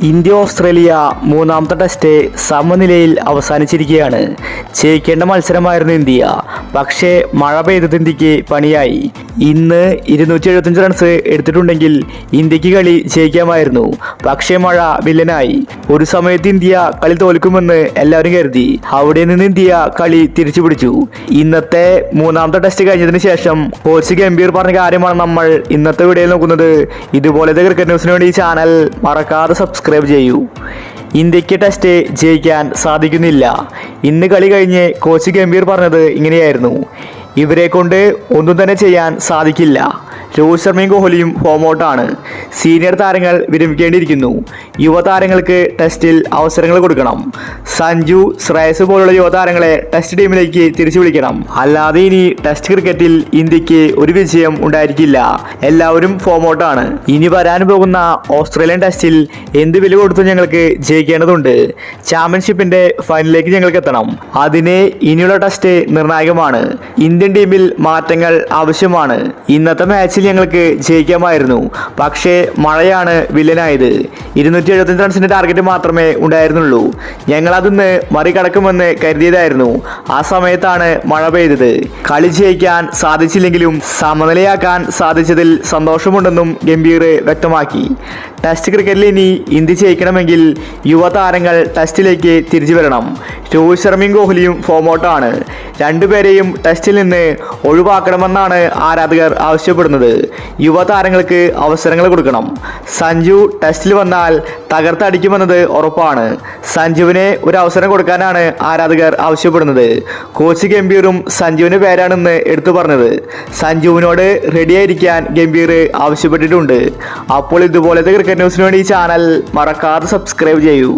India Australia മൂന്നാമത്തെ test സമനിലയിൽ അവസാനിച്ചിരിക്കുകയാണ്. ജയിക്കേണ്ട മത്സരമായിരുന്നു India. പക്ഷേ മഴ പെയ്തത് ഇന്ത്യക്ക് പണിയായി. ഇന്ന് 275 റൺസ് എടുത്തിട്ടുണ്ടെങ്കിൽ ഇന്ത്യക്ക് കളി ജയിക്കാമായിരുന്നു. പക്ഷേ മഴ വില്ലനായി. ഒരു സമയത്ത് ഇന്ത്യ കളി തോൽക്കുമെന്ന് എല്ലാവരും കരുതി. അവിടെ നിന്ന് ഇന്ത്യ കളി തിരിച്ചു പിടിച്ചു. ഇന്നത്തെ മൂന്നാമത്തെ ടെസ്റ്റ് കഴിഞ്ഞതിന് ശേഷം കോച്ച് ഗംഭീർ പറഞ്ഞ കാര്യമാണ് നമ്മൾ ഇന്നത്തെ വീഡിയോയിൽ നോക്കുന്നത്. ഇതുപോലത്തെ ക്രിക്കറ്റ് ന്യൂസിന് വേണ്ടി ഈ ചാനൽ മറക്കാതെ സബ്സ്ക്രൈബ് ചെയ്യൂ. ഇന്ത്യക്ക് ടെസ്റ്റ് ജയിക്കാൻ സാധിക്കുന്നില്ല. ഇന്ന് കളി കഴിഞ്ഞ് കോച്ച് ഗംഭീർ പറഞ്ഞത് ഇങ്ങനെയായിരുന്നു: ഇവരെ കൊണ്ട് ഒന്നും തന്നെ ചെയ്യാൻ സാധിക്കില്ല. രോഹിത് ശർമ്മയും കോഹ്ലിയും ഫോം ഔട്ടാണ്. സീനിയർ താരങ്ങൾ വിരമിക്കേണ്ടിയിരിക്കുന്നു. യുവതാരങ്ങൾക്ക് ടെസ്റ്റിൽ അവസരങ്ങൾ കൊടുക്കണം. സഞ്ജു, ശ്രേയസ് പോലുള്ള യുവതാരങ്ങളെ ടെസ്റ്റ് ടീമിലേക്ക് തിരിച്ചു വിളിക്കണം. അല്ലാതെ ഇനി ടെസ്റ്റ് ക്രിക്കറ്റിൽ ഇന്ത്യക്ക് ഒരു വിജയം ഉണ്ടായിരിക്കില്ല. എല്ലാവരും ഫോം ഔട്ടാണ്. ഇനി വരാൻ പോകുന്ന ഓസ്ട്രേലിയൻ ടെസ്റ്റിൽ എന്ത് വില കൊടുത്തും ഞങ്ങൾക്ക് ജയിക്കേണ്ടതുണ്ട്. ചാമ്പ്യൻഷിപ്പിന്റെ ഫൈനലിലേക്ക് ഞങ്ങൾക്ക് എത്തണം. അതിന് ഇനിയുള്ള ടെസ്റ്റ് നിർണായകമാണ്. ഇന്ത്യൻ ടീമിൽ മാറ്റങ്ങൾ ആവശ്യമാണ്. ഇന്നത്തെ മാച്ചിൽ ഞങ്ങൾക്ക് ജയിക്കാമായിരുന്നു. പക്ഷേ മഴയാണ് വില്ലനായത്. 275 റൺസിന്റെ ടാർഗറ്റ് മാത്രമേ ഉണ്ടായിരുന്നുള്ളൂ. ഞങ്ങൾ അതിന്ന് മറികടക്കുമെന്ന് കരുതിയതായിരുന്നു. ആ സമയത്താണ് മഴ പെയ്തത്. കളി ജയിക്കാൻ സാധിച്ചില്ലെങ്കിലും സമനിലയാക്കാൻ സാധിച്ചതിൽ സന്തോഷമുണ്ടെന്നും ഗംഭീർ വ്യക്തമാക്കി. ടെസ്റ്റ് ക്രിക്കറ്റിൽ ഇനി ഇന്ത്യ ജയിക്കണമെങ്കിൽ യുവതാരങ്ങൾ ടെസ്റ്റിലേക്ക് തിരിച്ചു വരണം. രോഹിത് ശർമ്മയും കോഹ്ലിയും ഫോം ഔട്ടാണ്. രണ്ടുപേരെയും ടെസ്റ്റിൽ നിന്ന് ഒഴിവാക്കണമെന്നാണ് ആരാധകർ ആവശ്യപ്പെടുന്നത്. യുവതാരങ്ങൾക്ക് അവസരങ്ങൾ കൊടുക്കണം. സഞ്ജു ടെസ്റ്റിൽ വന്നാൽ തകർത്തടിക്കുമെന്നത് ഉറപ്പാണ്. സഞ്ജുവിന് ഒരു അവസരം കൊടുക്കാനാണ് ആരാധകർ ആവശ്യപ്പെടുന്നത്. കോച്ച് ഗംഭീറും സഞ്ജുവിന് പേരാണെന്ന് എടുത്തു പറഞ്ഞത്. സഞ്ജുവിനോട് റെഡിയായിരിക്കാൻ ഗംഭീർ ആവശ്യപ്പെട്ടിട്ടുണ്ട്. അപ്പോൾ ഇതുപോലത്തെ ക്രിക്കറ്റ് ന്യൂസിന് വേണ്ടി ഈ ചാനൽ മറക്കാതെ സബ്സ്ക്രൈബ് ചെയ്യൂ.